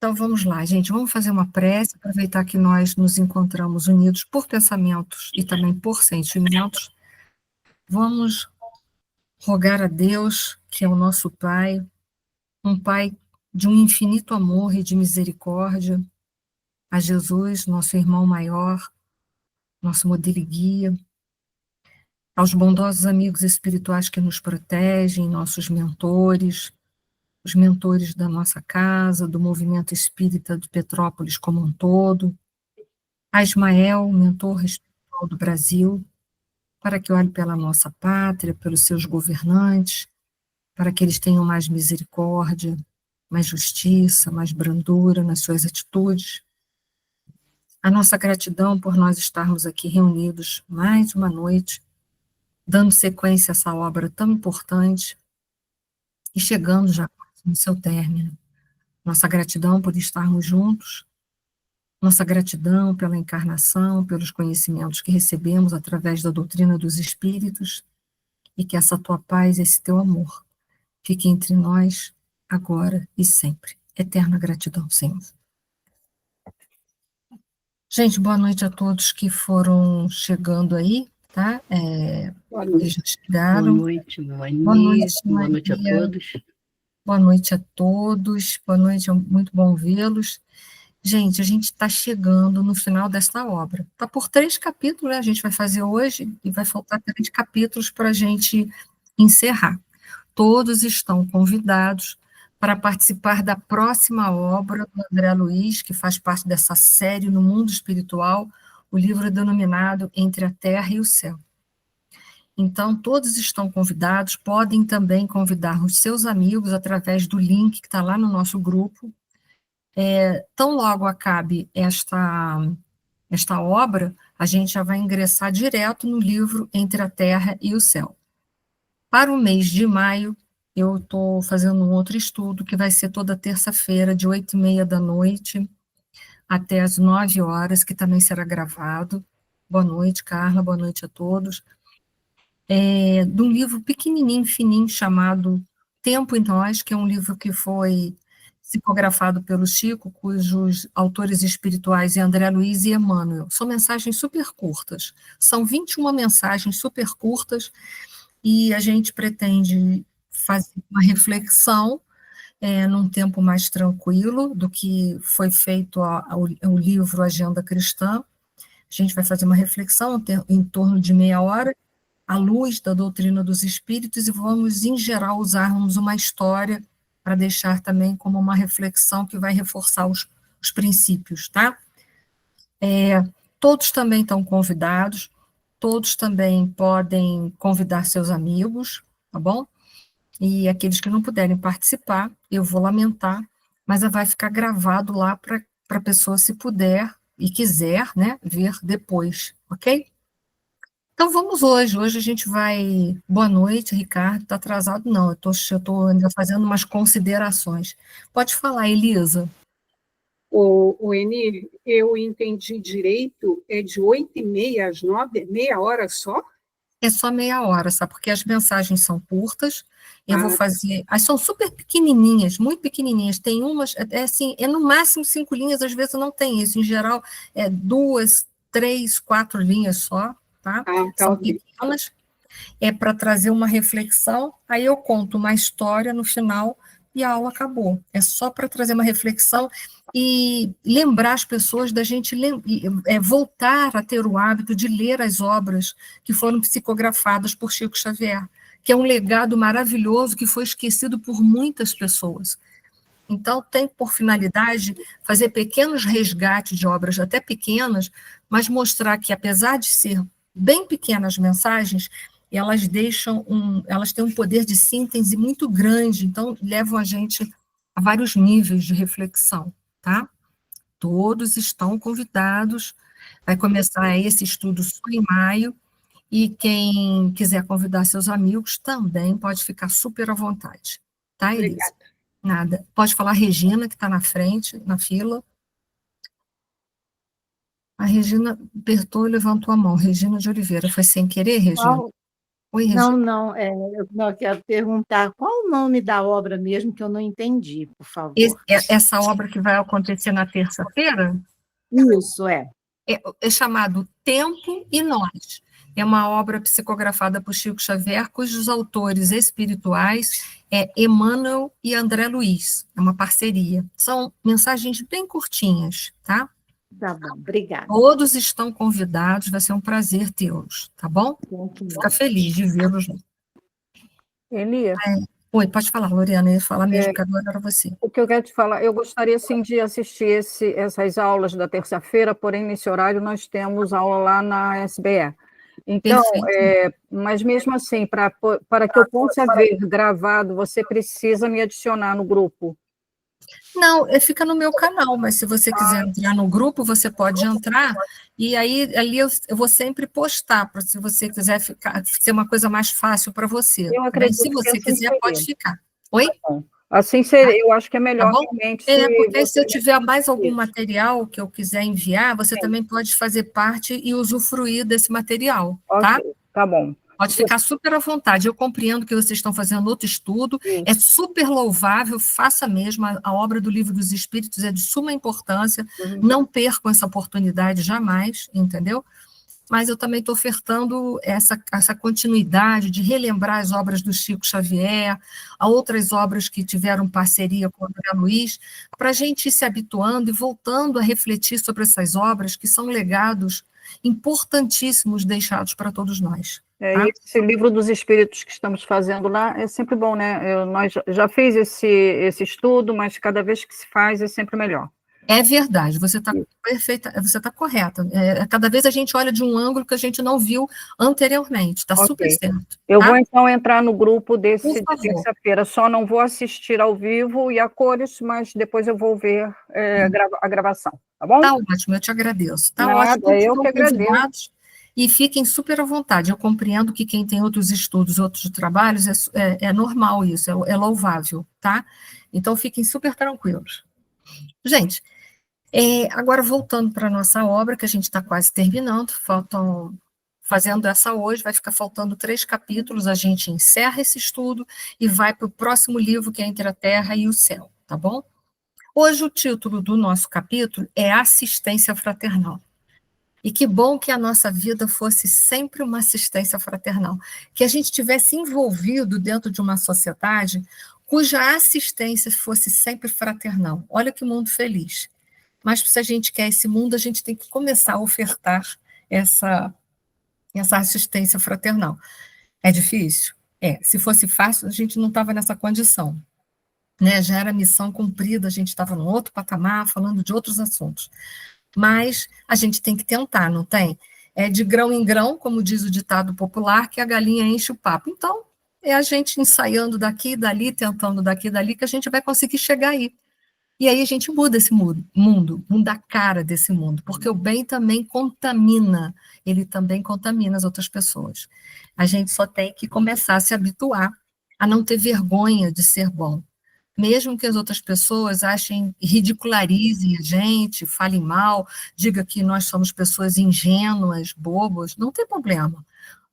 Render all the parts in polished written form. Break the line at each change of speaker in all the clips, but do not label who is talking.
Então vamos lá, gente, vamos fazer uma prece, aproveitar que nós nos encontramos unidos por pensamentos e também por sentimentos. Vamos rogar a Deus, que é o nosso Pai, um Pai de um infinito amor e de misericórdia, a Jesus, nosso irmão maior, nosso modelo e guia, aos bondosos amigos espirituais que nos protegem, nossos mentores, os mentores da nossa casa, do movimento espírita de Petrópolis como um todo, a Ismael, mentor espiritual do Brasil, para que olhe pela nossa pátria, pelos seus governantes, para que eles tenham mais misericórdia, mais justiça, mais brandura nas suas atitudes. A nossa gratidão por nós estarmos aqui reunidos mais uma noite, dando sequência a essa obra tão importante e chegando já no seu término. Nossa gratidão por estarmos juntos, nossa gratidão pela encarnação, pelos conhecimentos que recebemos através da doutrina dos espíritos, e que essa tua paz, esse teu amor, fique entre nós, agora e sempre. Eterna gratidão, Senhor. Gente, boa noite a todos que foram chegando aí, tá?
Boa noite.
Eles já chegaram.
Boa noite, Mani.
Boa noite,
Boa noite a
Maria.
todos.
Boa noite a todos. Boa noite, é muito bom vê-los. Gente, a gente está chegando no final desta obra. Está por 3 capítulos, né? A gente vai fazer hoje e vai faltar 3 capítulos para a gente encerrar. Todos estão convidados para participar da próxima obra do André Luiz, que faz parte dessa série No Mundo Espiritual, o livro denominado Entre a Terra e o Céu. Então, todos estão convidados, podem também convidar os seus amigos através do link que está lá no nosso grupo. Tão logo acabe esta obra, a gente já vai ingressar direto no livro Entre a Terra e o Céu. Para o mês de maio, eu estou fazendo um outro estudo, que vai ser toda terça-feira, de 8h30 da noite até as 9 horas, que também será gravado. Boa noite, Carla, boa noite a todos. De um livro pequenininho, fininho, chamado Tempo em Nós, que é um livro que foi psicografado pelo Chico, cujos autores espirituais é André Luiz e Emmanuel. São mensagens super curtas, são 21 mensagens super curtas, e a gente pretende fazer uma reflexão num tempo mais tranquilo do que foi feito o livro Agenda Cristã. A gente vai fazer uma reflexão em torno de meia hora, à luz da doutrina dos espíritos, e vamos, em geral, usarmos uma história para deixar também como uma reflexão que vai reforçar os princípios, tá? Todos também estão convidados, todos também podem convidar seus amigos, tá bom? E aqueles que não puderem participar, eu vou lamentar, mas vai ficar gravado lá para a pessoa, se puder e quiser, né, ver depois, ok? Então vamos hoje. Hoje a gente vai. Boa noite, Ricardo. Está atrasado? Não, eu estou ainda fazendo umas considerações. Pode falar, Elisa.
O Eni, eu entendi direito, é de 8h30 às 9, meia hora só?
É só meia hora, sabe? Porque as mensagens são curtas. Eu vou fazer. As são super pequenininhas, muito pequenininhas. Tem umas, assim, no máximo 5 linhas, às vezes não tem isso. Em geral, 2, 3, 4 linhas só, tá? São pequenas. É para trazer uma reflexão, aí eu conto uma história no final e a aula acabou. É só para trazer uma reflexão e lembrar as pessoas da gente voltar a ter o hábito de ler as obras que foram psicografadas por Chico Xavier, que é um legado maravilhoso que foi esquecido por muitas pessoas. Então, tem por finalidade fazer pequenos resgates de obras até pequenas, mas mostrar que, apesar de ser bem pequenas mensagens, elas têm um poder de síntese muito grande, então levam a gente a vários níveis de reflexão, tá? Todos estão convidados, vai começar esse estudo só em maio, e quem quiser convidar seus amigos também pode ficar super à vontade, tá, Elisa?
Obrigada.
Nada. Pode falar a Regina, que está na frente, na fila. A Regina Bertol levantou a mão. Regina de Oliveira. Foi sem querer, Regina? Oi,
Não,
Regina.
não, eu quero perguntar qual o nome da obra mesmo que eu não entendi, por favor.
Essa obra que vai acontecer na terça-feira
Isso,
é chamado Tempo e Nós. É uma obra psicografada por Chico Xavier, cujos autores espirituais é Emmanuel e André Luiz. É uma parceria. São mensagens bem curtinhas, tá?
Tá bom, obrigada.
Todos estão convidados, vai ser um prazer tê-los, tá bom? Fica feliz de vê-los.
Eli,
Oi, pode falar, Loriana, eu ia falar mesmo que agora era você.
o que eu quero te falar, eu gostaria sim de assistir essas aulas da terça-feira, porém nesse horário nós temos aula lá na SBE. Então,
Perfeito.
mas mesmo assim, para que eu possa ver gravado, você precisa me adicionar no grupo.
Não, fica no meu canal, mas se você quiser entrar no grupo, você pode entrar, e aí ali eu vou sempre postar, se você quiser ser uma coisa mais fácil para você.
Eu
Mas se
acredito que
você
assim
quiser, pode
seria.
ficar. Oi?
Assim seria, eu acho que é
Tá
melhor
bom?
realmente se
Porque aí, se
você
eu tiver mais algum
isso.
material que eu quiser enviar, você também pode fazer parte e usufruir desse material,
Ok,
tá?
tá bom.
Pode ficar super à vontade. Eu compreendo que vocês estão fazendo outro estudo, é
Isso.
super louvável, faça mesmo. A obra do Livro dos Espíritos é de suma importância,
Uhum.
não percam essa oportunidade jamais, entendeu? Mas eu também estou ofertando essa continuidade de relembrar as obras do Chico Xavier, a outras obras que tiveram parceria com o André Luiz, para a gente ir se habituando e voltando a refletir sobre essas obras, que são legados importantíssimos deixados para todos nós. Tá?
E esse livro dos espíritos que estamos fazendo lá é sempre bom, né? Nós já fiz esse estudo, mas cada vez que se faz é sempre melhor.
É verdade, você está perfeita, você está correta. Cada vez a gente olha de um ângulo que a gente não viu anteriormente, está super
Ok.
certo.
Eu
Tá?
vou então entrar no grupo
Por
desse de
favor.
terça-feira, só não vou assistir ao vivo e a cores, mas depois eu vou ver a gravação, tá bom?
Tá ótimo, eu te agradeço. Tá ótimo,
Nada,
todos
eu que
estão
agradeço.
convidados e fiquem super à vontade. Eu compreendo que quem tem outros estudos, outros trabalhos, é normal isso, é louvável, tá? Então fiquem super tranquilos. Gente, agora voltando para a nossa obra, que a gente está quase terminando, fazendo essa hoje, vai ficar faltando 3 capítulos, a gente encerra esse estudo e vai para o próximo livro, que é Entre a Terra e o Céu, tá bom? Hoje o título do nosso capítulo é Assistência Fraternal. E que bom que a nossa vida fosse sempre uma assistência fraternal, que a gente tivesse envolvido dentro de uma sociedade cuja assistência fosse sempre fraternal. Olha que mundo feliz. Mas se a gente quer esse mundo, a gente tem que começar a ofertar essa, essa assistência fraternal. É difícil? Se fosse fácil, a gente não estava nessa condição. Né? Já era missão cumprida, a gente estava num outro patamar, falando de outros assuntos. Mas a gente tem que tentar, não tem? É de grão em grão, como diz o ditado popular, que a galinha enche o papo. Então, é a gente ensaiando daqui e dali, tentando daqui e dali, que a gente vai conseguir chegar aí. E aí a gente muda esse muda a cara desse mundo, porque o bem também contamina, ele também contamina as outras pessoas. A gente só tem que começar a se habituar a não ter vergonha de ser bom, mesmo que as outras pessoas achem, ridicularizem a gente, falem mal, diga que nós somos pessoas ingênuas, bobas, não tem problema.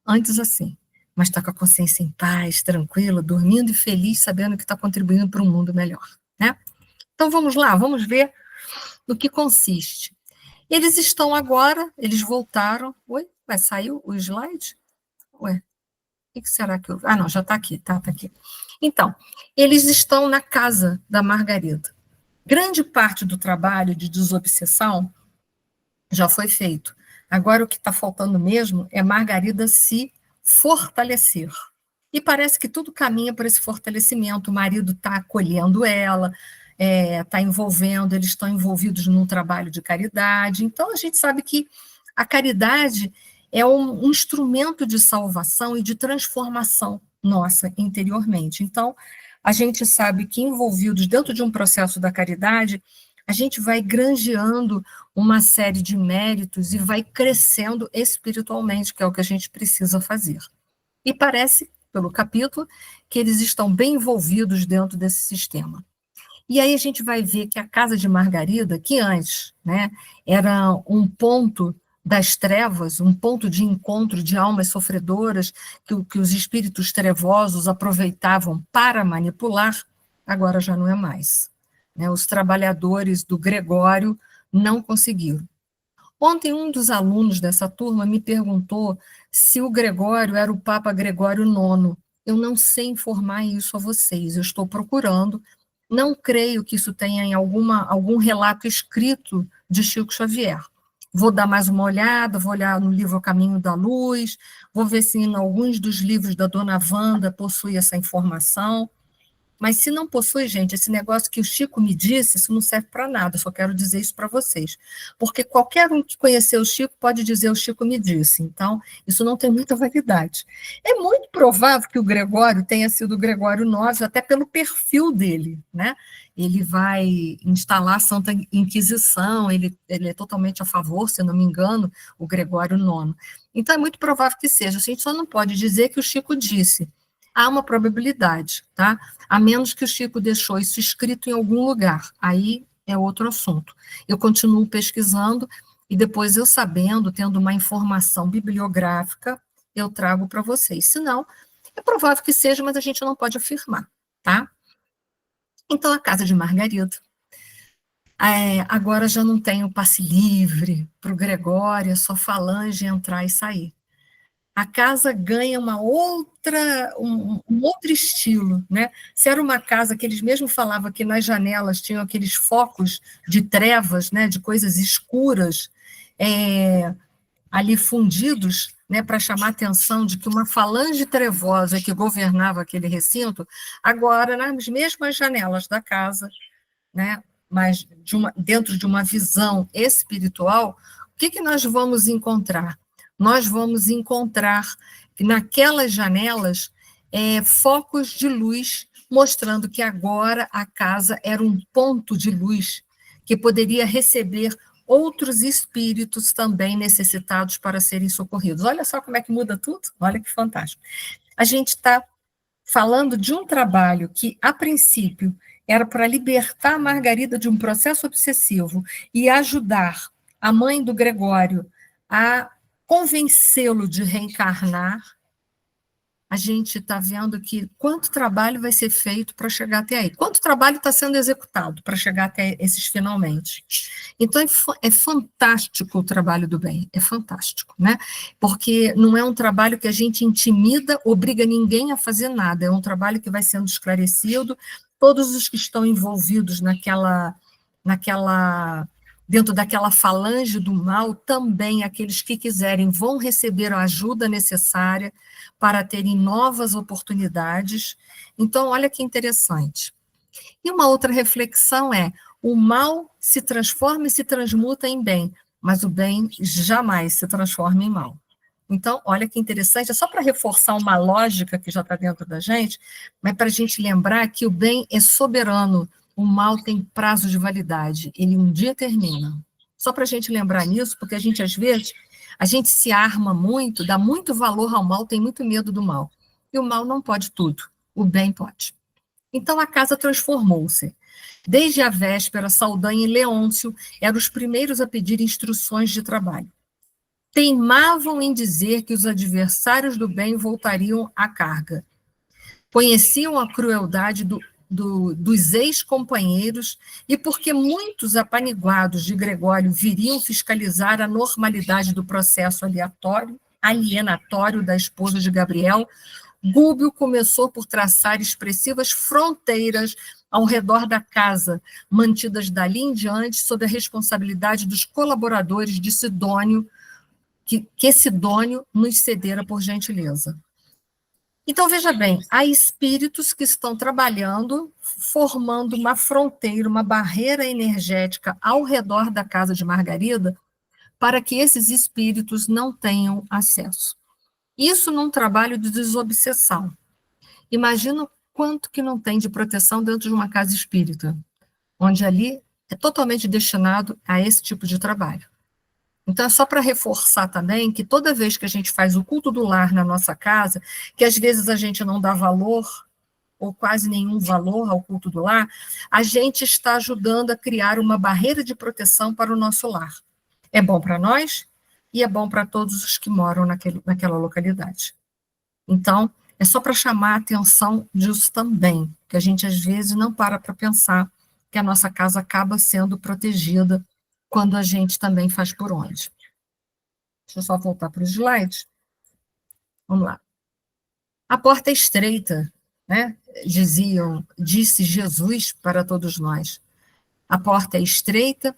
Antes assim, mas está com a consciência em paz, tranquila, dormindo e feliz, sabendo que está contribuindo para um mundo melhor, né? Então vamos lá, vamos ver no que consiste. Eles estão agora, eles voltaram. Oi, vai sair o slide? Ué, o que será que eu. Ah, não, já está aqui, tá aqui. Então, eles estão na casa da Margarida. Grande parte do trabalho de desobsessão já foi feito. Agora o que está faltando mesmo é Margarida se fortalecer. E parece que tudo caminha para esse fortalecimento. O marido está acolhendo ela, está envolvendo, eles estão envolvidos num trabalho de caridade. Então, a gente sabe que a caridade é um instrumento de salvação e de transformação nossa interiormente. Então, a gente sabe que envolvidos dentro de um processo da caridade, a gente vai granjeando uma série de méritos e vai crescendo espiritualmente, que é o que a gente precisa fazer. E parece, pelo capítulo, que eles estão bem envolvidos dentro desse sistema. E aí a gente vai ver que a casa de Margarida, que antes, né, era um ponto das trevas, um ponto de encontro de almas sofredoras que os espíritos trevosos aproveitavam para manipular, agora já não é mais. Né? Os trabalhadores do Gregório não conseguiram. Ontem, um dos alunos dessa turma me perguntou se o Gregório era o Papa Gregório IX. Eu não sei informar isso a vocês, eu estou procurando. Não creio que isso tenha em algum relato escrito de Chico Xavier. Vou dar mais uma olhada, vou olhar no livro O Caminho da Luz, vou ver se em alguns dos livros da Dona Wanda possui essa informação. Mas se não possui, gente, esse negócio que o Chico me disse, isso não serve para nada, eu só quero dizer isso para vocês. Porque qualquer um que conheceu o Chico pode dizer o Chico me disse, então isso não tem muita validade. É muito provável que o Gregório tenha sido o Gregório IX, até pelo perfil dele, né? Ele vai instalar a Santa Inquisição, ele é totalmente a favor, se eu não me engano, o Gregório IX. Então é muito provável que seja, a gente só não pode dizer que o Chico disse. Há uma probabilidade, tá? A menos que o Chico deixou isso escrito em algum lugar, aí é outro assunto. Eu continuo pesquisando e depois eu sabendo, tendo uma informação bibliográfica, eu trago para vocês. Se não, é provável que seja, mas a gente não pode afirmar, tá? Então, a casa de Margarida. Agora já não tem o passe livre para o Gregório, é só falange entrar e sair. A casa ganha um outro estilo, né? Se era uma casa que eles mesmo falavam que nas janelas tinham aqueles focos de trevas, né, de coisas escuras, ali fundidos, né, para chamar a atenção de que uma falange trevosa que governava aquele recinto, agora, nas mesmas janelas da casa, né, mas dentro de uma visão espiritual, o que nós vamos encontrar? Nós vamos encontrar naquelas janelas focos de luz, mostrando que agora a casa era um ponto de luz que poderia receber outros espíritos também necessitados para serem socorridos. Olha só como é que muda tudo, olha que fantástico. A gente está falando de um trabalho que, a princípio, era para libertar a Margarida de um processo obsessivo e ajudar a mãe do Gregório a convencê-lo de reencarnar. A gente está vendo que quanto trabalho vai ser feito para chegar até aí, quanto trabalho está sendo executado para chegar até esses finalmente. Então, é fantástico o trabalho do bem, é fantástico, né? Porque não é um trabalho que a gente intimida, obriga ninguém a fazer nada, é um trabalho que vai sendo esclarecido, todos os que estão envolvidos dentro daquela falange do mal, também aqueles que quiserem vão receber a ajuda necessária para terem novas oportunidades. Então, olha que interessante. E uma outra reflexão é, o mal se transforma e se transmuta em bem, mas o bem jamais se transforma em mal. Então, olha que interessante, é só para reforçar uma lógica que já está dentro da gente, mas para a gente lembrar que o bem é soberano, o mal tem prazo de validade, ele um dia termina. Só para a gente lembrar nisso, porque a gente, às vezes, a gente se arma muito, dá muito valor ao mal, tem muito medo do mal. E o mal não pode tudo, o bem pode. Então, a casa transformou-se. Desde a véspera, Saldanha e Leôncio eram os primeiros a pedir instruções de trabalho. Teimavam em dizer que os adversários do bem voltariam à carga. Conheciam a crueldade dos ex-companheiros e porque muitos apaniguados de Gregório viriam fiscalizar a normalidade do processo alienatório da esposa de Gabriel, Gúbio começou por traçar expressivas fronteiras ao redor da casa, mantidas dali em diante sob a responsabilidade dos colaboradores de Sidônio, que Sidônio nos cedera por gentileza. Então, veja bem, há espíritos que estão trabalhando, formando uma fronteira, uma barreira energética ao redor da casa de Margarida, para que esses espíritos não tenham acesso. Isso num trabalho de desobsessão. Imagina o quanto que não tem de proteção dentro de uma casa espírita, onde ali é totalmente destinado a esse tipo de trabalho. Então, é só para reforçar também que toda vez que a gente faz o culto do lar na nossa casa, que às vezes a gente não dá valor, ou quase nenhum valor ao culto do lar, a gente está ajudando a criar uma barreira de proteção para o nosso lar. É bom para nós? e é bom para todos os que moram naquela localidade. Então, é só para chamar a atenção disso também, que a gente às vezes não para pensar que a nossa casa acaba sendo protegida quando a gente também faz por onde. Deixa eu só voltar para os slides. Vamos lá. A porta é estreita, né? Disse Jesus para todos nós. A porta é estreita,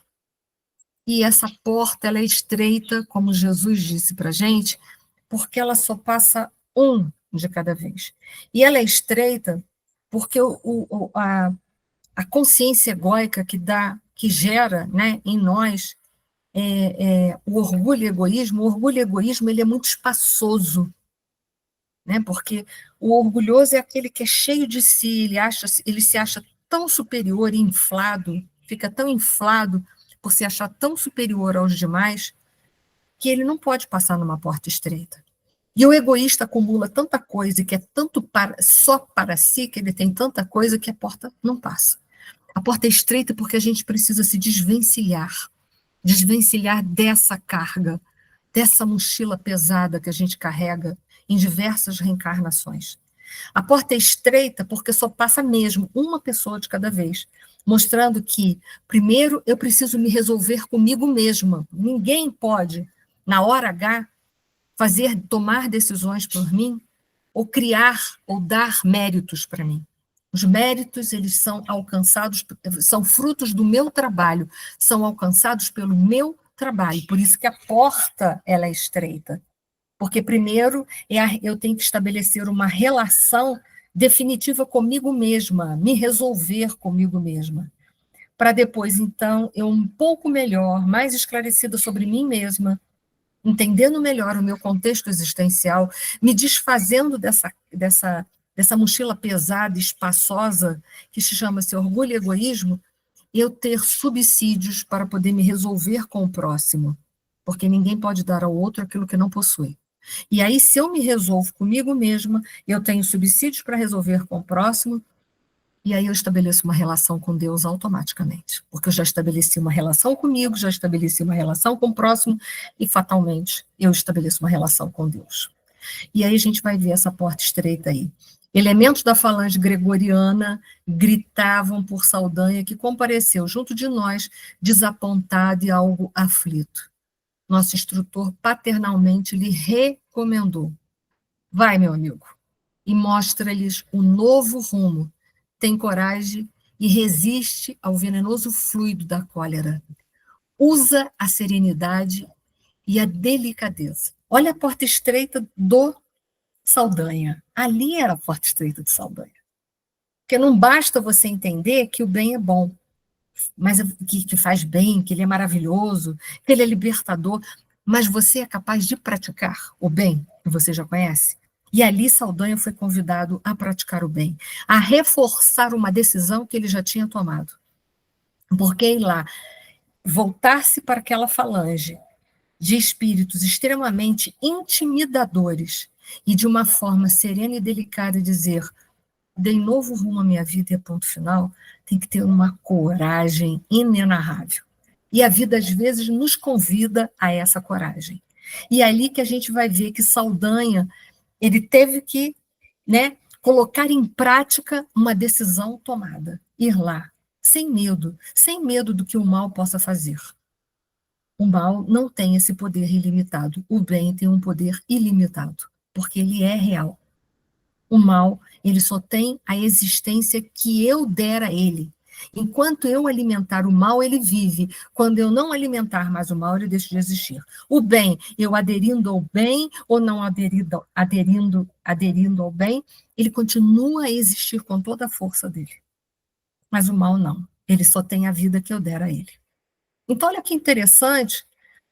e essa porta ela é estreita, como Jesus disse para a gente, porque ela só passa um de cada vez. E ela é estreita porque a consciência egóica que gera, né, em nós o orgulho e egoísmo ele é muito espaçoso, né, porque o orgulhoso é aquele que é cheio de si, ele se acha tão superior e inflado, fica tão inflado por se achar tão superior aos demais, que ele não pode passar numa porta estreita. E o egoísta acumula tanta coisa, que é tanto só para si, que ele tem tanta coisa que a porta não passa. A porta é estreita porque a gente precisa se desvencilhar dessa carga, dessa mochila pesada que a gente carrega em diversas reencarnações. A porta é estreita porque só passa mesmo uma pessoa de cada vez, mostrando que, primeiro, eu preciso me resolver comigo mesma. Ninguém pode, na hora H, tomar decisões por mim, ou criar, ou dar méritos para mim. Os méritos, eles são alcançados, são frutos do meu trabalho, são alcançados pelo meu trabalho. Por isso que a porta, ela é estreita. Porque, primeiro, eu tenho que estabelecer uma relação definitiva comigo mesma, me resolver comigo mesma. Para depois, então, eu um pouco melhor, mais esclarecida sobre mim mesma, entendendo melhor o meu contexto existencial, me desfazendo dessa mochila pesada, espaçosa, que se chama-se orgulho e egoísmo, eu ter subsídios para poder me resolver com o próximo, porque ninguém pode dar ao outro aquilo que não possui. E aí, se eu me resolvo comigo mesma, eu tenho subsídios para resolver com o próximo, e aí eu estabeleço uma relação com Deus automaticamente, porque eu já estabeleci uma relação comigo, já estabeleci uma relação com o próximo, e fatalmente eu estabeleço uma relação com Deus. E aí a gente vai ver essa porta estreita aí. Elementos da falange gregoriana gritavam por Saldanha, que compareceu junto de nós, desapontado e algo aflito. Nosso instrutor paternalmente lhe recomendou: vai, meu amigo, e mostra-lhes um novo rumo. Tem coragem e resiste ao venenoso fluido da cólera. Usa a serenidade e a delicadeza. Olha a porta estreita do Saldanha. Ali era a porta estreita do Saldanha. Porque não basta você entender que o bem é bom, mas que faz bem, que ele é maravilhoso, que ele é libertador, mas você é capaz de praticar o bem, que você já conhece? E ali Saldanha foi convidado a praticar o bem, a reforçar uma decisão que ele já tinha tomado. Porque ir lá, voltar-se para aquela falange de espíritos extremamente intimidadores e de uma forma serena e delicada dizer: dei novo rumo à minha vida e ponto final, tem que ter uma coragem inenarrável. E a vida, às vezes, nos convida a essa coragem. E é ali que a gente vai ver que Saldanha, ele teve que, né, colocar em prática uma decisão tomada. Ir lá, sem medo do que o mal possa fazer. O mal não tem esse poder ilimitado. O bem tem um poder ilimitado, porque ele é real. O mal, ele só tem a existência que eu der a ele. Enquanto eu alimentar o mal, ele vive. Quando eu não alimentar mais o mal, ele deixa de existir. O bem, eu aderindo ao bem ou não aderindo ao bem, ele continua a existir com toda a força dele. Mas o mal não. Ele só tem a vida que eu der a ele. Então, olha que interessante,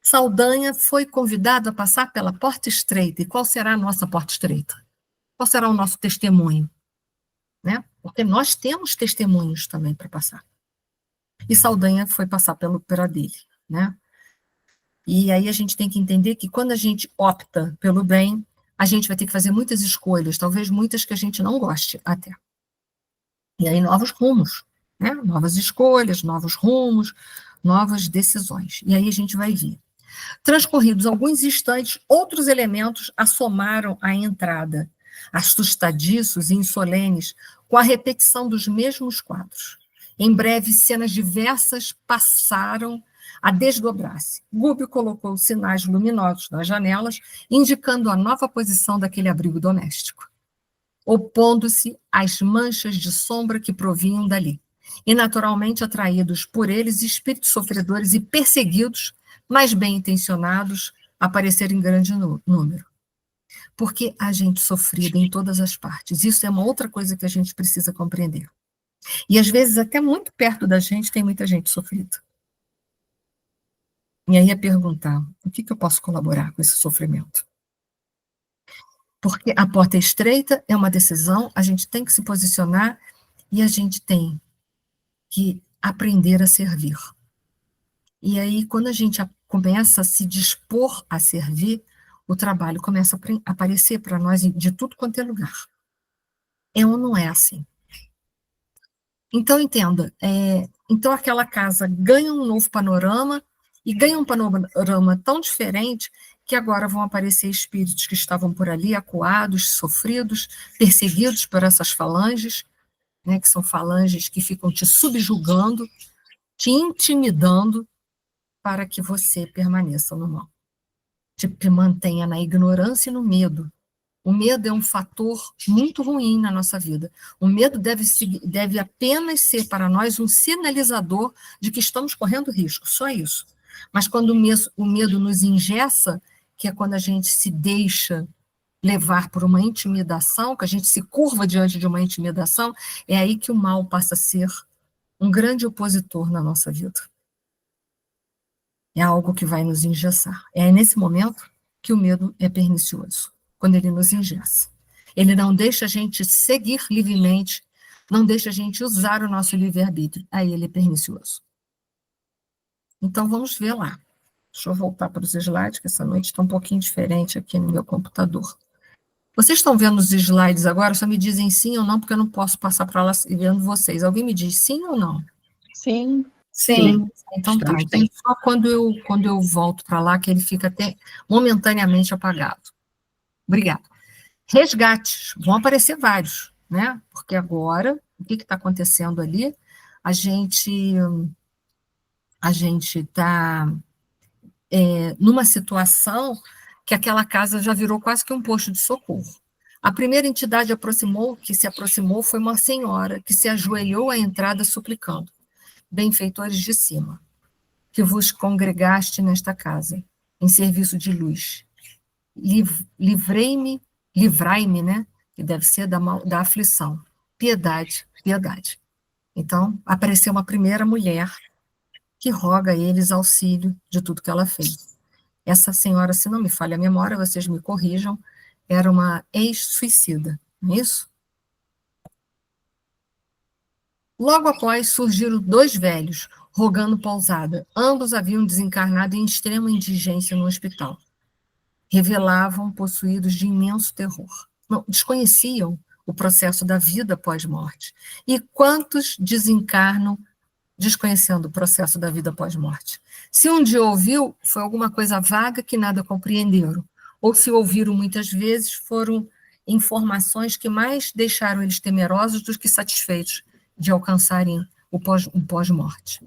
Saldanha foi convidado a passar pela porta estreita. E qual será a nossa porta estreita? Qual será o nosso testemunho? Né? Porque nós temos testemunhos também para passar. E Saldanha foi passar pela dele. Né? E aí a gente tem que entender que quando a gente opta pelo bem, a gente vai ter que fazer muitas escolhas, talvez muitas que a gente não goste até. E aí novos rumos, né? Novas escolhas, novos rumos, novas decisões. E aí a gente vai ver. Transcorridos alguns instantes, outros elementos assomaram à entrada, assustadiços e insolenes, com a repetição dos mesmos quadros. Em breve, cenas diversas passaram a desdobrar-se. Gúbio colocou sinais luminosos nas janelas, indicando a nova posição daquele abrigo doméstico, opondo-se às manchas de sombra que provinham dali, e naturalmente atraídos por eles, espíritos sofredores e perseguidos, mas bem intencionados, apareceram em grande número. Porque há gente sofrida em todas as partes. Isso é uma outra coisa que a gente precisa compreender. E às vezes até muito perto da gente tem muita gente sofrida. E aí é perguntar, o que eu posso colaborar com esse sofrimento? Porque a porta é estreita, é uma decisão, a gente tem que se posicionar e a gente tem que aprender a servir. E aí, quando a gente começa a se dispor a servir, o trabalho começa a aparecer para nós de tudo quanto é lugar. É ou não é assim? Então, entenda, então aquela casa ganha um novo panorama, e ganha um panorama tão diferente que agora vão aparecer espíritos que estavam por ali, acuados, sofridos, perseguidos por essas falanges, né, que são falanges que ficam te subjugando, te intimidando, para que você permaneça no mal. Te mantenha na ignorância e no medo. O medo é um fator muito ruim na nossa vida. O medo deve apenas ser para nós um sinalizador de que estamos correndo risco, só isso. Mas quando o medo nos engessa, que é quando a gente se deixa levar por uma intimidação, que a gente se curva diante de uma intimidação, é aí que o mal passa a ser um grande opositor na nossa vida. É algo que vai nos engessar. É nesse momento que o medo é pernicioso, quando ele nos engessa. Ele não deixa a gente seguir livremente, não deixa a gente usar o nosso livre-arbítrio. Aí ele é pernicioso. Então, vamos ver lá. Deixa eu voltar para os slides, que essa noite está um pouquinho diferente aqui no meu computador. Vocês estão vendo os slides agora? Só me dizem sim ou não, porque eu não posso passar para lá vendo vocês. Alguém me diz sim ou não?
Sim.
Sim. Então tá. Então, só quando eu volto para lá, que ele fica até momentaneamente apagado. Obrigada. Resgates. Vão aparecer vários, né? Porque agora, o que está acontecendo ali? A gente está numa situação que aquela casa já virou quase que um posto de socorro. A primeira entidade que se aproximou foi uma senhora que se ajoelhou à entrada suplicando: benfeitores de cima, que vos congregaste nesta casa, em serviço de luz. Livrai-me, né? Que deve ser da aflição. Piedade, piedade. Então, apareceu uma primeira mulher que roga a eles auxílio de tudo que ela fez. Essa senhora, se não me falha a memória, vocês me corrijam, era uma ex-suicida, não é isso? Logo após, surgiram 2 velhos, rogando pousada. Ambos haviam desencarnado em extrema indigência no hospital. Revelavam possuídos de imenso terror. Não, desconheciam o processo da vida pós-morte. E quantos desencarnam desconhecendo o processo da vida pós-morte? Se um dia ouviu, foi alguma coisa vaga que nada compreenderam. Ou se ouviram muitas vezes, foram informações que mais deixaram eles temerosos do que satisfeitos de alcançarem o pós-morte.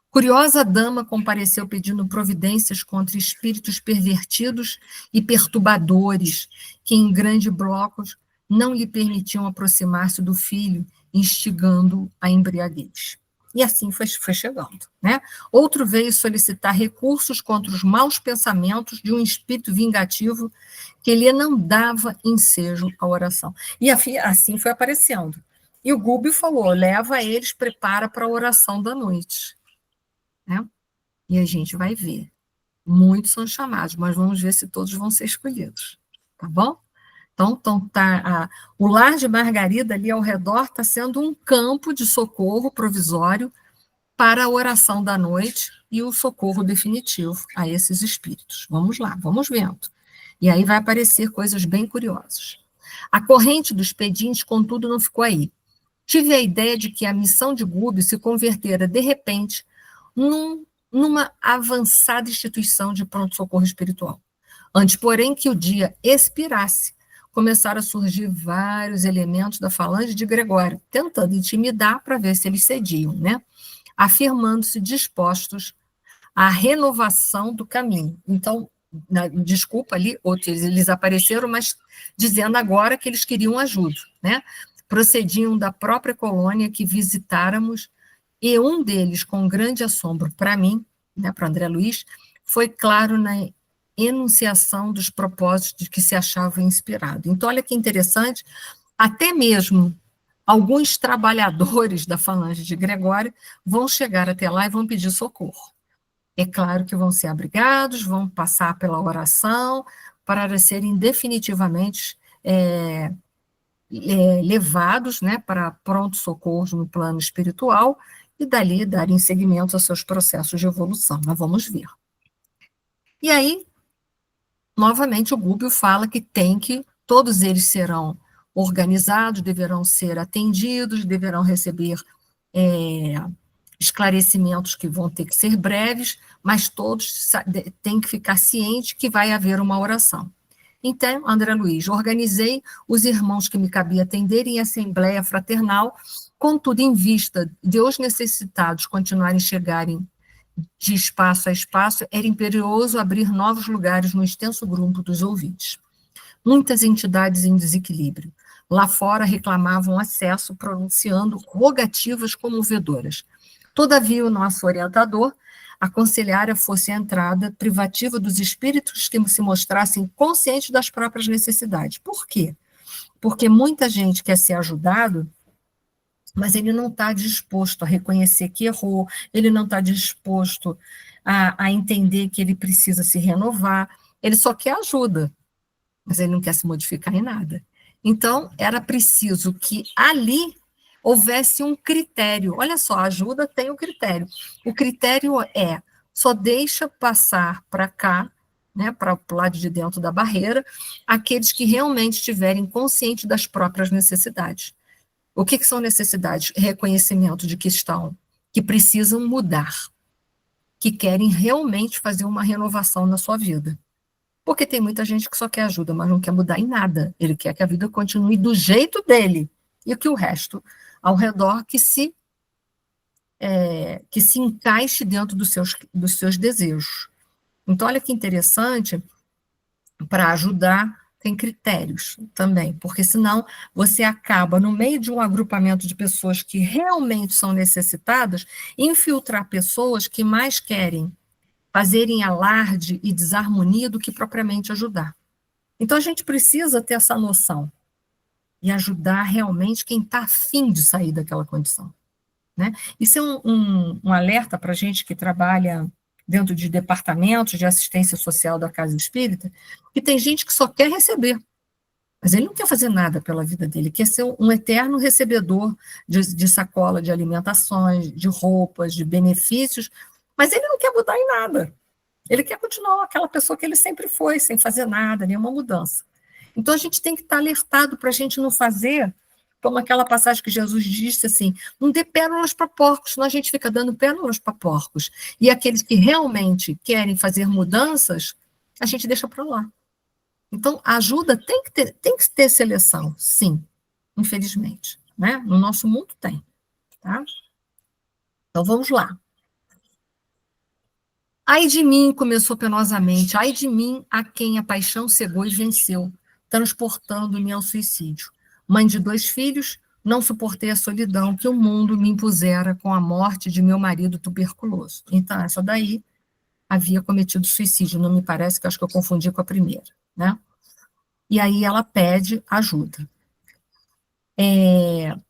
Curiosa dama compareceu pedindo providências contra espíritos pervertidos e perturbadores, que em grandes blocos não lhe permitiam aproximar-se do filho, instigando a embriaguez. E assim foi chegando, né? Outro veio solicitar recursos contra os maus pensamentos de um espírito vingativo que lhe não dava ensejo à oração. E assim foi aparecendo. E o Gúbio falou: leva eles, prepara para a oração da noite. Né? E a gente vai ver. Muitos são chamados, mas vamos ver se todos vão ser escolhidos. Tá bom? Então o lar de Margarida ali ao redor está sendo um campo de socorro provisório para a oração da noite e o socorro definitivo a esses espíritos. Vamos lá, vamos vendo. E aí vai aparecer coisas bem curiosas. A corrente dos pedintes, contudo, não ficou aí. Tive a ideia de que a missão de Gúbio se convertera, de repente, num numa avançada instituição de pronto-socorro espiritual. Antes, porém, que o dia expirasse, começaram a surgir vários elementos da falange de Gregório, tentando intimidar para ver se eles cediam, né? Afirmando-se dispostos à renovação do caminho. Então, desculpa ali, outros eles apareceram, mas dizendo agora que eles queriam ajuda, né? Procediam da própria colônia que visitáramos, e um deles, com grande assombro para mim, né, para André Luiz, foi claro na enunciação dos propósitos de que se achava inspirado. Então, olha que interessante, até mesmo alguns trabalhadores da falange de Gregório vão chegar até lá e vão pedir socorro. É claro que vão ser abrigados, vão passar pela oração, para serem definitivamente levados, né, para pronto-socorro no plano espiritual, e dali darem seguimento aos seus processos de evolução. Mas vamos ver. E aí, novamente, o Gubbio fala que todos eles serão organizados, deverão ser atendidos, deverão receber esclarecimentos que vão ter que ser breves, mas todos têm que ficar cientes que vai haver uma oração. Então, André Luiz, organizei os irmãos que me cabia atender em assembleia fraternal, contudo, em vista de os necessitados continuarem chegarem de espaço a espaço, era imperioso abrir novos lugares no extenso grupo dos ouvintes. Muitas entidades em desequilíbrio. Lá fora reclamavam acesso, pronunciando rogativas comovedoras. Todavia, o nosso orientador aconselhara fosse a entrada privativa dos espíritos que se mostrassem conscientes das próprias necessidades. Por quê? Porque muita gente quer ser ajudado, mas ele não está disposto a reconhecer que errou, ele não está disposto a entender que ele precisa se renovar, ele só quer ajuda, mas ele não quer se modificar em nada. Então, era preciso que ali houvesse um critério. Olha só, a ajuda tem um critério. O critério só deixa passar para cá, né, para o lado de dentro da barreira, aqueles que realmente estiverem conscientes das próprias necessidades. O que são necessidades? Reconhecimento de que precisam mudar, que querem realmente fazer uma renovação na sua vida. Porque tem muita gente que só quer ajuda, mas não quer mudar em nada. Ele quer que a vida continue do jeito dele, e que o resto ao redor que se encaixe dentro dos seus desejos. Então, olha que interessante, para ajudar, tem critérios também, porque senão você acaba, no meio de um agrupamento de pessoas que realmente são necessitadas, infiltrar pessoas que mais querem fazerem alarde e desarmonia do que propriamente ajudar. Então, a gente precisa ter essa noção e ajudar realmente quem está afim de sair daquela condição. Né? Isso é um alerta para a gente que trabalha dentro de departamentos de assistência social da Casa Espírita, que tem gente que só quer receber, mas ele não quer fazer nada pela vida dele, quer ser um eterno recebedor de sacola de alimentações, de roupas, de benefícios, mas ele não quer mudar em nada. Ele quer continuar aquela pessoa que ele sempre foi, sem fazer nada, nenhuma mudança. Então, a gente tem que estar alertado para a gente não fazer, como aquela passagem que Jesus disse assim, não dê pérolas para porcos, senão a gente fica dando pérolas para porcos. E aqueles que realmente querem fazer mudanças, a gente deixa para lá. Então, a ajuda tem que ter seleção, sim, infelizmente. Né? No nosso mundo tem. Tá? Então, vamos lá. Ai de mim, começou penosamente, ai de mim, a quem a paixão cegou e venceu, transportando-me ao suicídio. Mãe de 2 filhos, não suportei a solidão que o mundo me impusera com a morte de meu marido tuberculoso. Então, essa daí havia cometido suicídio, não me parece, que acho que eu confundi com a primeira, né? E aí ela pede ajuda.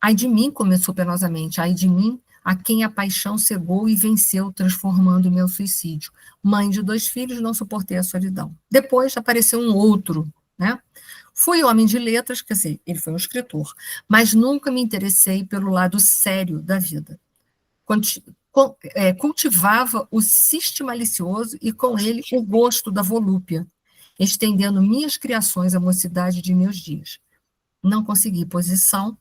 Ai de mim, começou penosamente, ai de mim, a quem a paixão cegou e venceu, transformando o meu suicídio. Mãe de 2 filhos, não suportei a solidão. Depois apareceu um outro, né? Fui homem de letras, quer dizer, ele foi um escritor, mas nunca me interessei pelo lado sério da vida. Cultivava o cisto malicioso e com ele o gosto da volúpia, estendendo minhas criações à mocidade de meus dias. Não consegui posição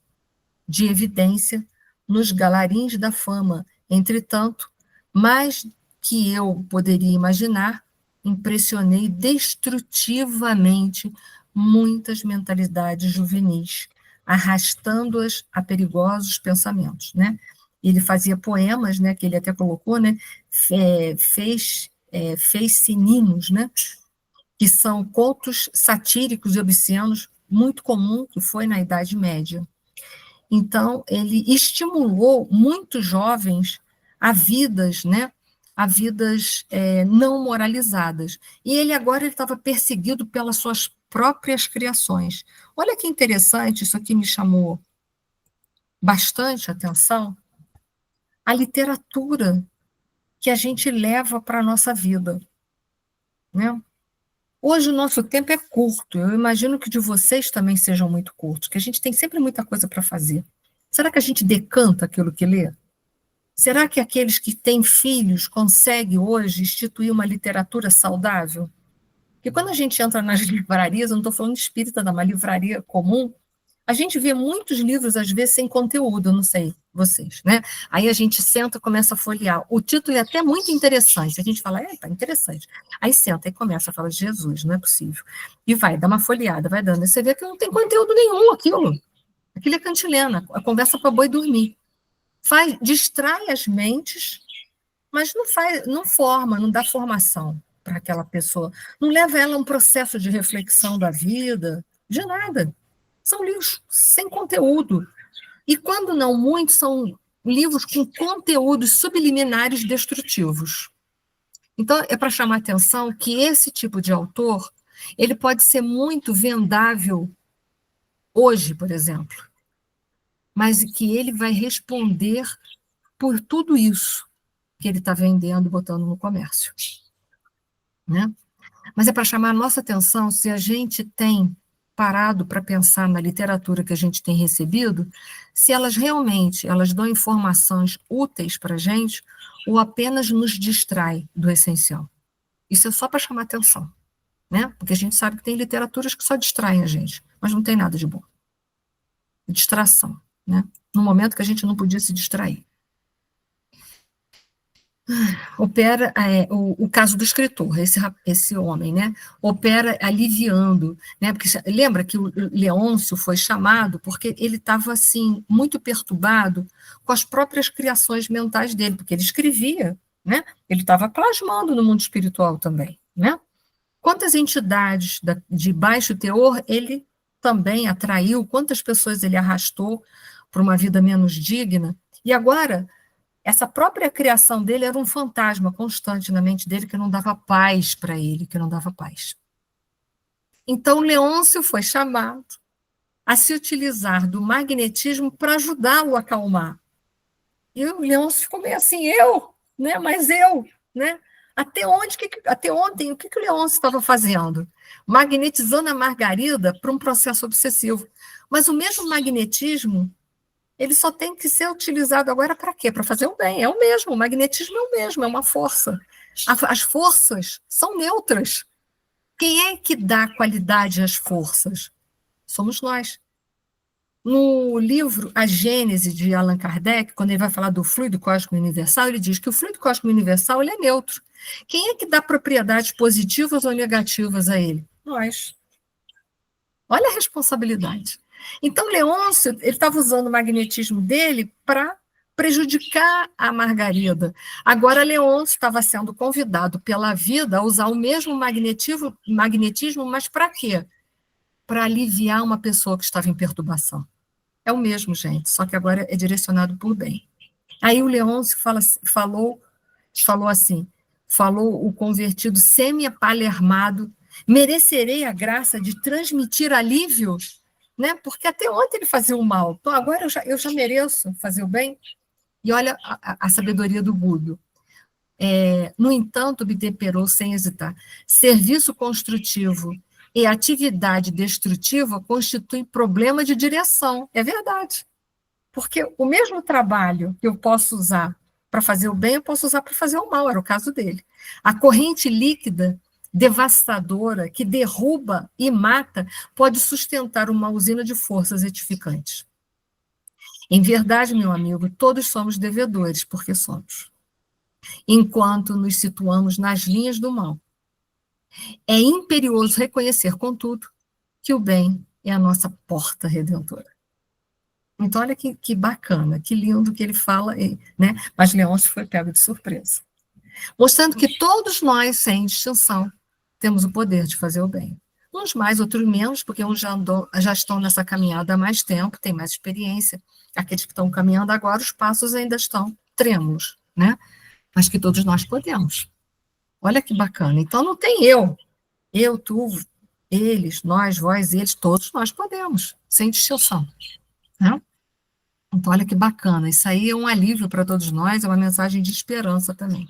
de evidência nos galarins da fama, entretanto, mais que eu poderia imaginar, impressionei destrutivamente muitas mentalidades juvenis, arrastando-as a perigosos pensamentos, né? Ele fazia poemas, né, que ele até colocou, né, fez sininos, né, que são contos satíricos e obscenos, muito comum que foi na Idade Média. Então, ele estimulou muitos jovens a vidas, né, a vidas não moralizadas. E ele agora estava perseguido pelas suas próprias criações. Olha que interessante, isso aqui me chamou bastante atenção, a literatura que a gente leva para a nossa vida, né? Hoje o nosso tempo é curto, eu imagino que de vocês também sejam muito curtos, que a gente tem sempre muita coisa para fazer. Será que a gente decanta aquilo que lê? Será que aqueles que têm filhos conseguem hoje instituir uma literatura saudável? Porque quando a gente entra nas livrarias, eu não estou falando de espírita, não, uma livraria comum, a gente vê muitos livros, às vezes, sem conteúdo, eu não sei vocês, né? Aí a gente senta, começa a folhear. O título é até muito interessante. A gente fala, tá interessante. Aí senta e começa a falar de Jesus, não é possível. E vai, dá uma folheada, vai dando. E você vê que não tem conteúdo nenhum aquilo. Aquilo é cantilena, a conversa para boi dormir. Distrai as mentes, mas não forma, não dá formação para aquela pessoa. Não leva ela a um processo de reflexão da vida, de nada. São livros sem conteúdo. E quando não muito, são livros com conteúdos subliminares destrutivos. Então, é para chamar a atenção que esse tipo de autor, ele pode ser muito vendável hoje, por exemplo, mas que ele vai responder por tudo isso que ele está vendendo e botando no comércio, né? Mas é para chamar a nossa atenção se a gente tem parado para pensar na literatura que a gente tem recebido, se elas realmente dão informações úteis para a gente ou apenas nos distrai do essencial. Isso é só para chamar atenção, né? Porque a gente sabe que tem literaturas que só distraem a gente, mas não tem nada de bom. Distração, né? No momento que a gente não podia se distrair. Opera o caso do escritor, esse homem, né? Opera aliviando, né? Porque lembra que o Leôncio foi chamado porque ele estava assim muito perturbado com as próprias criações mentais dele, porque ele escrevia, né? Ele estava plasmando no mundo espiritual também, né? Quantas entidades de baixo teor ele também atraiu, quantas pessoas ele arrastou para uma vida menos digna, e agora essa própria criação dele era um fantasma constante na mente dele que não dava paz para ele, que não dava paz. Então, Leôncio foi chamado a se utilizar do magnetismo para ajudá-lo a acalmar. E o Leôncio ficou meio assim, né? Mas né? Até ontem, o que o Leôncio estava fazendo? Magnetizando a Margarida para um processo obsessivo. Mas o mesmo magnetismo ele só tem que ser utilizado agora para quê? Para fazer o bem. É o mesmo, o magnetismo é o mesmo, é uma força. As forças são neutras. Quem é que dá qualidade às forças? Somos nós. No livro A Gênese, de Allan Kardec, quando ele vai falar do fluido cósmico universal, ele diz que o fluido cósmico universal ele é neutro. Quem é que dá propriedades positivas ou negativas a ele? Nós. Olha a responsabilidade. Então, Leôncio, ele estava usando o magnetismo dele para prejudicar a Margarida. Agora, Leôncio estava sendo convidado pela vida a usar o mesmo magnetismo, mas para quê? Para aliviar uma pessoa que estava em perturbação. É o mesmo, gente, só que agora é direcionado por bem. Aí o Leôncio falou o convertido semi-palermado, merecerei a graça de transmitir alívio, né? Porque até ontem ele fazia o mal, então agora eu já mereço fazer o bem. E olha a sabedoria do Gudo. No entanto, obtemperou sem hesitar. Serviço construtivo e atividade destrutiva constituem problema de direção. É verdade. Porque o mesmo trabalho que eu posso usar para fazer o bem, eu posso usar para fazer o mal, era o caso dele. A corrente líquida devastadora que derruba e mata pode sustentar uma usina de forças edificantes. Em verdade, meu amigo, todos somos devedores, porque somos. enquanto nos situamos nas linhas do mal. É imperioso reconhecer, contudo, que o bem é a nossa porta redentora. Então, olha que bacana, que lindo que ele fala, né? Mas Leôncio foi pego de surpresa. Mostrando que todos nós, sem distinção, temos o poder de fazer o bem. Uns mais, outros menos, porque uns já estão nessa caminhada há mais tempo, têm mais experiência. Aqueles que estão caminhando agora, os passos ainda estão trêmulos, né? Mas que todos nós podemos. Olha que bacana. Então, não tem eu, tu, eles, nós, vós, eles, todos nós podemos, sem distinção, né? Então, olha que bacana. Isso aí é um alívio para todos nós, é uma mensagem de esperança também.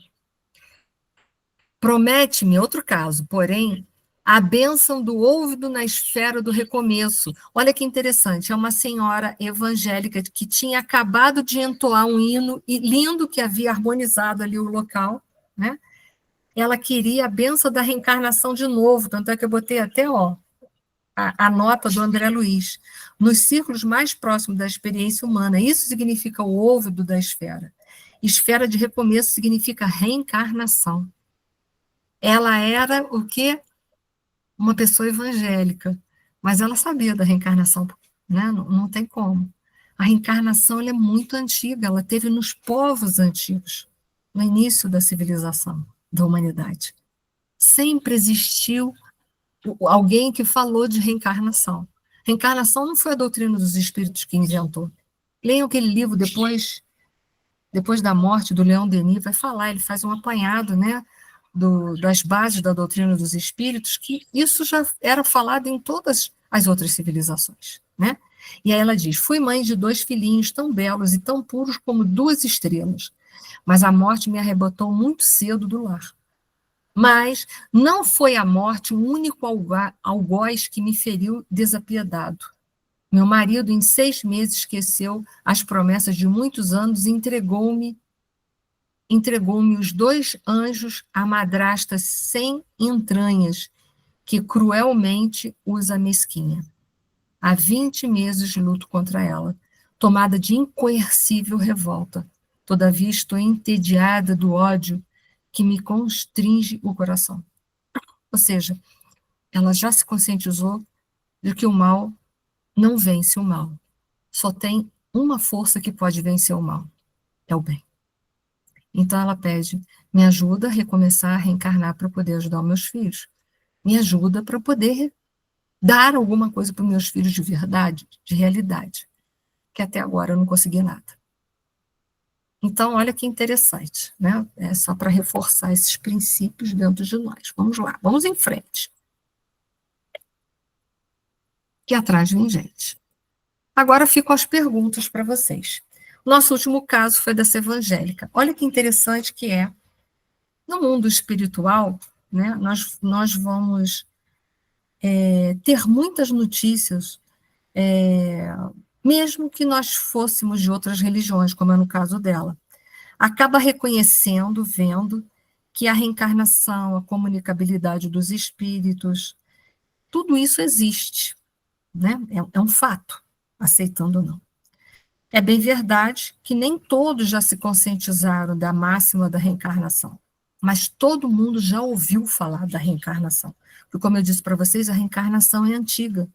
Promete-me outro caso, porém, a bênção do ouvido na esfera do recomeço. Olha que interessante, é uma senhora evangélica que tinha acabado de entoar um hino lindo que havia harmonizado ali o local, né? Ela queria a bênção da reencarnação de novo, tanto é que eu botei até, a nota do André Luiz, nos círculos mais próximos da experiência humana. Isso significa o ouvido da esfera. Esfera de recomeço significa reencarnação. Ela era o quê? Uma pessoa evangélica, mas ela sabia da reencarnação, né? Não tem como. A reencarnação ela é muito antiga, ela teve nos povos antigos, no início da civilização, da humanidade. Sempre existiu alguém que falou de reencarnação. Reencarnação não foi a doutrina dos espíritos que inventou. Leiam aquele livro depois da morte do Leon Denis, vai falar, ele faz um apanhado, né, das bases da doutrina dos espíritos, que isso já era falado em todas as outras civilizações, né? E aí ela diz, fui mãe de 2 filhinhos tão belos e tão puros como 2 estrelas, mas a morte me arrebatou muito cedo do lar. Mas não foi a morte o único algoz que me feriu desapiedado. Meu marido, em 6 meses, esqueceu as promessas de muitos anos e entregou-me os 2 anjos a madrasta sem entranhas, que cruelmente usa mesquinha. Há 20 meses luto contra ela, tomada de incoercível revolta. Todavia estou entediada do ódio que me constringe o coração. Ou seja, ela já se conscientizou de que o mal não vence o mal. Só tem uma força que pode vencer o mal, é o bem. Então ela pede, me ajuda a recomeçar a reencarnar para poder ajudar os meus filhos. Me ajuda para poder dar alguma coisa para os meus filhos de verdade, de realidade, que até agora eu não consegui nada. Então, olha que interessante, né? É só para reforçar esses princípios dentro de nós. Vamos lá, vamos em frente. Que atrás vem gente. Agora ficam as perguntas para vocês. Nosso último caso foi dessa evangélica. Olha que interessante que é, no mundo espiritual, né, nós vamos ter muitas notícias, mesmo que nós fôssemos de outras religiões, como é no caso dela. Acaba reconhecendo, vendo, que a reencarnação, a comunicabilidade dos espíritos, tudo isso existe, né? É um fato, aceitando ou não. É bem verdade que nem todos já se conscientizaram da máxima da reencarnação, mas todo mundo já ouviu falar da reencarnação. Porque, como eu disse para vocês, a reencarnação é antiga.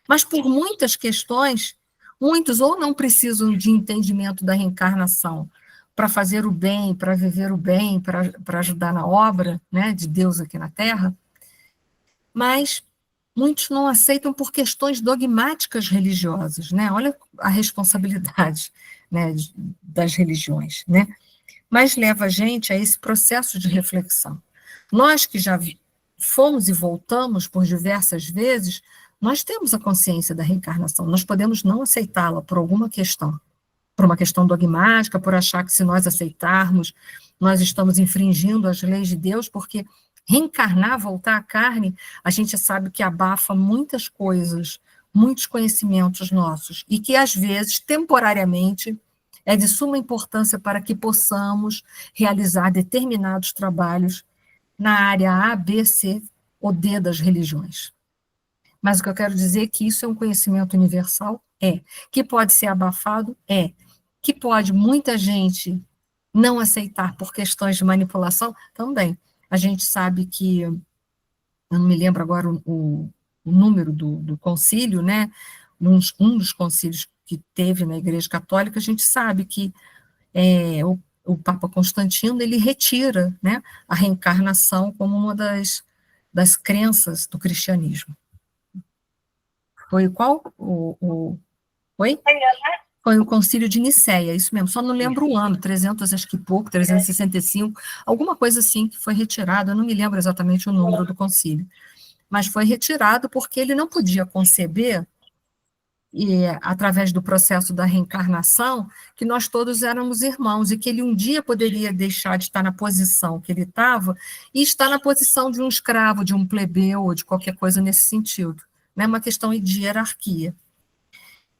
Mas por muitas questões, muitos ou não precisam de entendimento da reencarnação para fazer o bem, para viver o bem, para ajudar na obra, né, de Deus aqui na Terra, mas muitos não aceitam por questões dogmáticas religiosas, né? Olha a responsabilidade, né, das religiões, né? Mas leva a gente a esse processo de reflexão. Nós que já fomos e voltamos por diversas vezes, nós temos a consciência da reencarnação, nós podemos não aceitá-la por alguma questão, por uma questão dogmática, por achar que se nós aceitarmos, nós estamos infringindo as leis de Deus, porque reencarnar, voltar à carne, a gente sabe que abafa muitas coisas, muitos conhecimentos nossos, e que, às vezes, temporariamente, é de suma importância para que possamos realizar determinados trabalhos na área A, B, C ou D das religiões. Mas o que eu quero dizer é que isso é um conhecimento universal? É. Que pode ser abafado? É. Que pode muita gente Não aceitar por questões de manipulação, também. A gente sabe que, eu não me lembro agora o número do concílio, né? Um dos concílios que teve na Igreja Católica, a gente sabe que o Papa Constantino, ele retira, né, a reencarnação como uma das crenças do cristianismo. Foi qual? Foi? Foi o Concílio de Nicéia, isso mesmo, só não lembro o ano, 300, acho que pouco, 365, alguma coisa assim que foi retirado, eu não me lembro exatamente o número do concílio, mas foi retirado porque ele não podia conceber, através do processo da reencarnação, que nós todos éramos irmãos, e que ele um dia poderia deixar de estar na posição que ele estava, e estar na posição de um escravo, de um plebeu, ou de qualquer coisa nesse sentido, né, uma questão de hierarquia.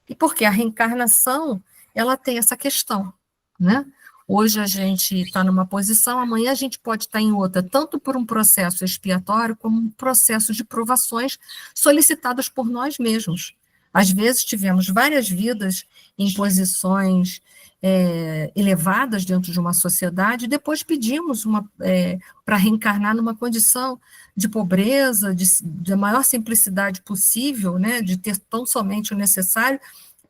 E porque a reencarnação, ela tem essa questão, né? Hoje a gente está numa posição, amanhã a gente pode estar em outra, tanto por um processo expiatório, como um processo de provações solicitadas por nós mesmos. Às vezes tivemos várias vidas em posições elevadas dentro de uma sociedade, e depois pedimos para reencarnar numa condição de pobreza, de maior simplicidade possível, né, de ter tão somente o necessário,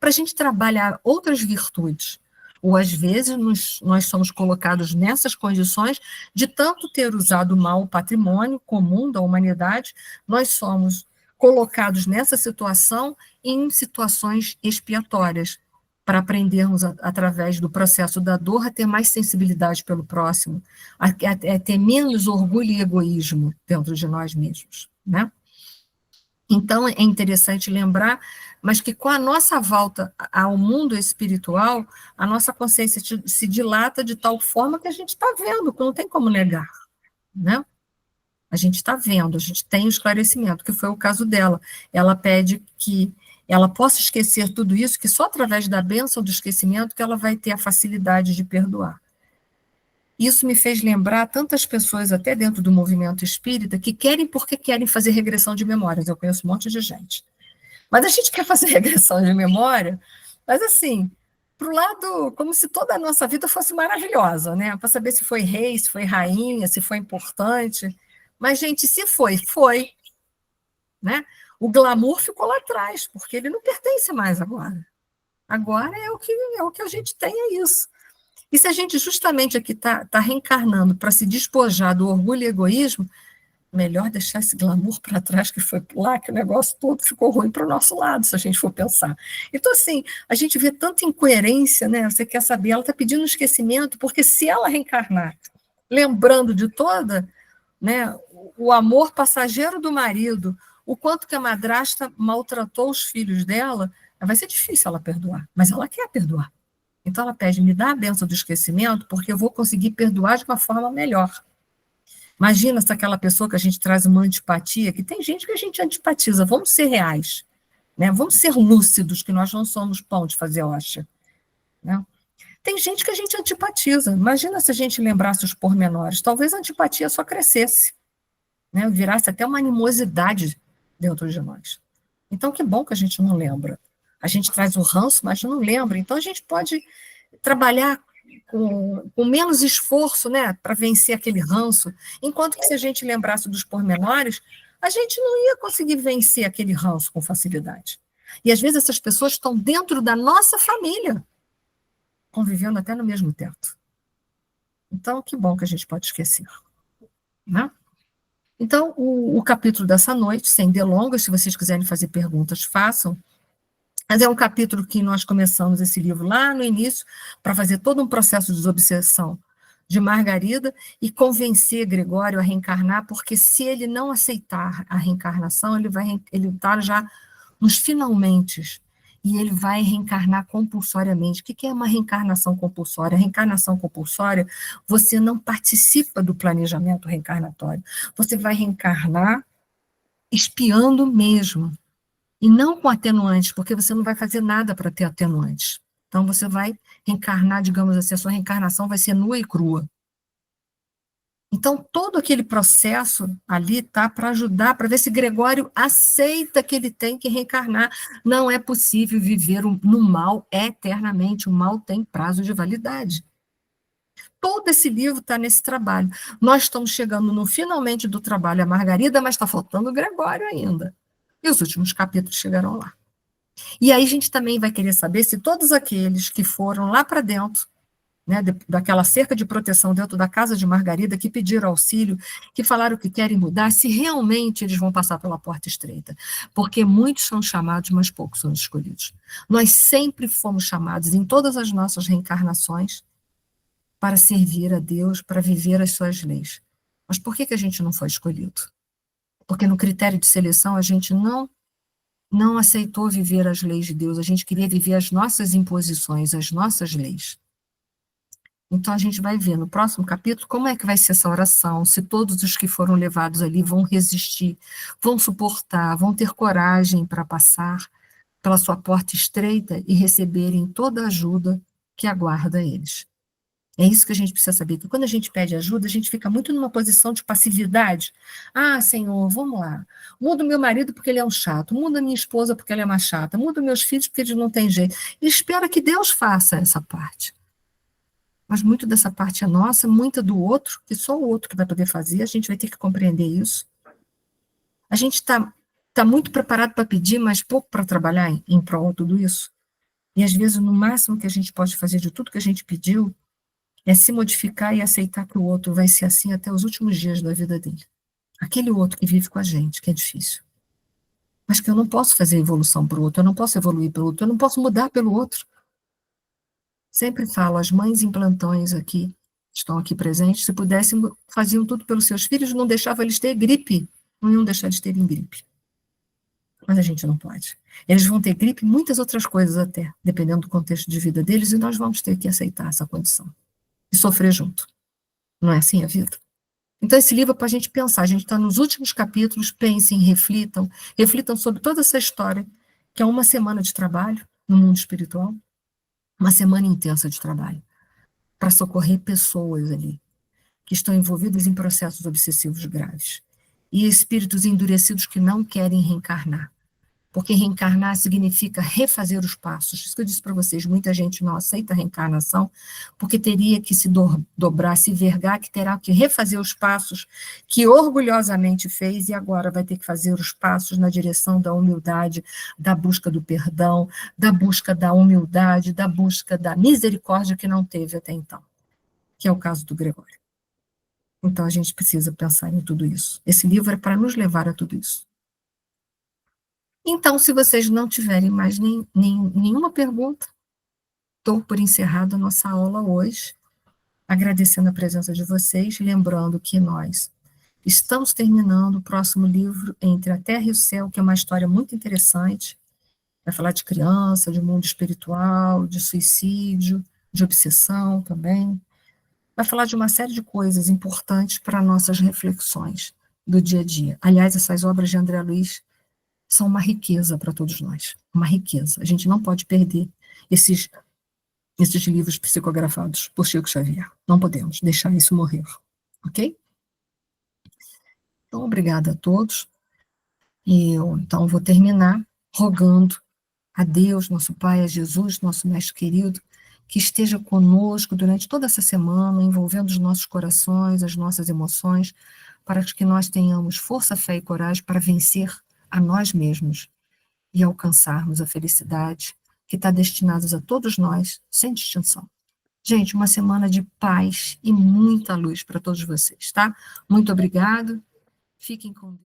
para a gente trabalhar outras virtudes. Ou, às vezes, nós somos colocados nessas condições de tanto ter usado mal o patrimônio comum da humanidade, nós somos colocados nessa situação em situações expiatórias, para aprendermos, através do processo da dor, a ter mais sensibilidade pelo próximo, a ter menos orgulho e egoísmo dentro de nós mesmos, né? Então, é interessante lembrar, mas que com a nossa volta ao mundo espiritual, a nossa consciência se dilata de tal forma que a gente está vendo, que não tem como negar, né? A gente está vendo, a gente tem o esclarecimento, que foi o caso dela. Ela pede que ela possa esquecer tudo isso, que só através da bênção do esquecimento que ela vai ter a facilidade de perdoar. Isso me fez lembrar tantas pessoas, até dentro do movimento espírita, que querem porque querem fazer regressão de memórias. Eu conheço um monte de gente. Mas a gente quer fazer regressão de memória, mas assim, para o lado, como se toda a nossa vida fosse maravilhosa, né? Para saber se foi rei, se foi rainha, se foi importante. Mas, gente, se foi, foi. Né? O glamour ficou lá atrás, porque ele não pertence mais agora. Agora é o que a gente tem, é isso. E se a gente justamente aqui está reencarnando para se despojar do orgulho e egoísmo, melhor deixar esse glamour para trás, que foi lá que o negócio todo ficou ruim para o nosso lado, se a gente for pensar. Então, assim, a gente vê tanta incoerência, né? Você quer saber, ela está pedindo um esquecimento, porque se ela reencarnar, lembrando de toda, né, o amor passageiro do marido, o quanto que a madrasta maltratou os filhos dela, vai ser difícil ela perdoar, mas ela quer perdoar. Então ela pede, me dá a bênção do esquecimento, porque eu vou conseguir perdoar de uma forma melhor. Imagina se aquela pessoa que a gente traz uma antipatia, que tem gente que a gente antipatiza, vamos ser reais, né? Vamos ser lúcidos, que nós não somos pão de fazer hóstia, né? Tem gente que a gente antipatiza, imagina se a gente lembrasse os pormenores, talvez a antipatia só crescesse, né? Virasse até uma animosidade dentro de nós. Então, que bom que a gente não lembra. A gente traz o ranço, mas não lembra. Então, a gente pode trabalhar com menos esforço, né, para vencer aquele ranço, enquanto que se a gente lembrasse dos pormenores, a gente não ia conseguir vencer aquele ranço com facilidade. E, às vezes, essas pessoas estão dentro da nossa família, convivendo até no mesmo teto. Então, que bom que a gente pode esquecer, né? Então, o capítulo dessa noite, sem delongas, se vocês quiserem fazer perguntas, façam. Mas é um capítulo que nós começamos esse livro lá no início, para fazer todo um processo de desobsessão de Margarida e convencer Gregório a reencarnar, porque se ele não aceitar a reencarnação, ele está já nos finalmente, e ele vai reencarnar compulsoriamente. O que é uma reencarnação compulsória? A reencarnação compulsória, você não participa do planejamento reencarnatório. Você vai reencarnar espiando mesmo, e não com atenuantes, porque você não vai fazer nada para ter atenuantes. Então, você vai reencarnar, digamos assim, a sua reencarnação vai ser nua e crua. Então, todo aquele processo ali está para ajudar, para ver se Gregório aceita que ele tem que reencarnar. Não é possível viver no mal eternamente, o mal tem prazo de validade. todo esse livro está nesse trabalho. Nós estamos chegando no finalmente do trabalho a Margarida, mas está faltando o Gregório ainda. E os últimos capítulos chegarão lá. E aí a gente também vai querer saber se todos aqueles que foram lá para dentro, né, daquela cerca de proteção dentro da casa de Margarida, que pediram auxílio, que falaram que querem mudar, se realmente eles vão passar pela porta estreita. Porque muitos são chamados, mas poucos são escolhidos. Nós sempre fomos chamados, em todas as nossas reencarnações, para servir a Deus, para viver as suas leis. Mas por que a gente não foi escolhido? Porque no critério de seleção a gente não aceitou viver as leis de Deus, a gente queria viver as nossas imposições, as nossas leis. Então, a gente vai ver no próximo capítulo como é que vai ser essa oração, se todos os que foram levados ali vão resistir, vão suportar, vão ter coragem para passar pela sua porta estreita e receberem toda a ajuda que aguarda eles. É isso que a gente precisa saber, que quando a gente pede ajuda, a gente fica muito numa posição de passividade. Ah, Senhor, vamos lá. Muda o meu marido porque ele é um chato, muda a minha esposa porque ela é uma chata, muda meus filhos porque eles não têm jeito. E espera que Deus faça essa parte. Mas muito dessa parte é nossa, muita do outro, que só o outro que vai poder fazer, a gente vai ter que compreender isso. A gente tá muito preparado para pedir, mas pouco para trabalhar em prol de tudo isso. E às vezes, no máximo que a gente pode fazer de tudo que a gente pediu, é se modificar e aceitar que o outro vai ser assim até os últimos dias da vida dele. Aquele outro que vive com a gente, que é difícil. Mas que eu não posso fazer evolução para o outro, eu não posso evoluir pelo outro, eu não posso mudar pelo outro. Sempre falo, as mães em plantões aqui, estão aqui presentes, se pudessem, faziam tudo pelos seus filhos, não deixavam eles ter gripe, não iam deixar eles terem gripe. Mas a gente não pode. Eles vão ter gripe e muitas outras coisas até, dependendo do contexto de vida deles, e nós vamos ter que aceitar essa condição. E sofrer junto. Não é assim a vida? Então esse livro é para a gente pensar, a gente está nos últimos capítulos, pensem, reflitam sobre toda essa história, que é uma semana de trabalho no mundo espiritual, uma semana intensa de trabalho, para socorrer pessoas ali, que estão envolvidas em processos obsessivos graves, e espíritos endurecidos que não querem reencarnar, porque reencarnar significa refazer os passos. Isso que eu disse para vocês, muita gente não aceita a reencarnação, porque teria que se dobrar, se vergar, que terá que refazer os passos que orgulhosamente fez, e agora vai ter que fazer os passos na direção da humildade, da busca do perdão, da busca da humildade, da busca da misericórdia que não teve até então, que é o caso do Gregório. Então a gente precisa pensar em tudo isso. Esse livro é para nos levar a tudo isso. Então, se vocês não tiverem mais nenhuma pergunta, estou por encerrada a nossa aula hoje, agradecendo a presença de vocês, lembrando que nós estamos terminando o próximo livro, Entre a Terra e o Céu, que é uma história muito interessante, vai falar de criança, de mundo espiritual, de suicídio, de obsessão também, vai falar de uma série de coisas importantes para nossas reflexões do dia a dia. Aliás, essas obras de André Luiz são uma riqueza para todos nós, uma riqueza. A gente não pode perder esses livros psicografados por Chico Xavier. Não podemos deixar isso morrer, ok? Então, obrigada a todos. E eu, então, vou terminar rogando a Deus, nosso Pai, a Jesus, nosso Mestre querido, que esteja conosco durante toda essa semana, envolvendo os nossos corações, as nossas emoções, para que nós tenhamos força, fé e coragem para vencer a nós mesmos e alcançarmos a felicidade que está destinada a todos nós, sem distinção. Gente, uma semana de paz e muita luz para todos vocês, tá? Muito obrigado. Fiquem com Deus.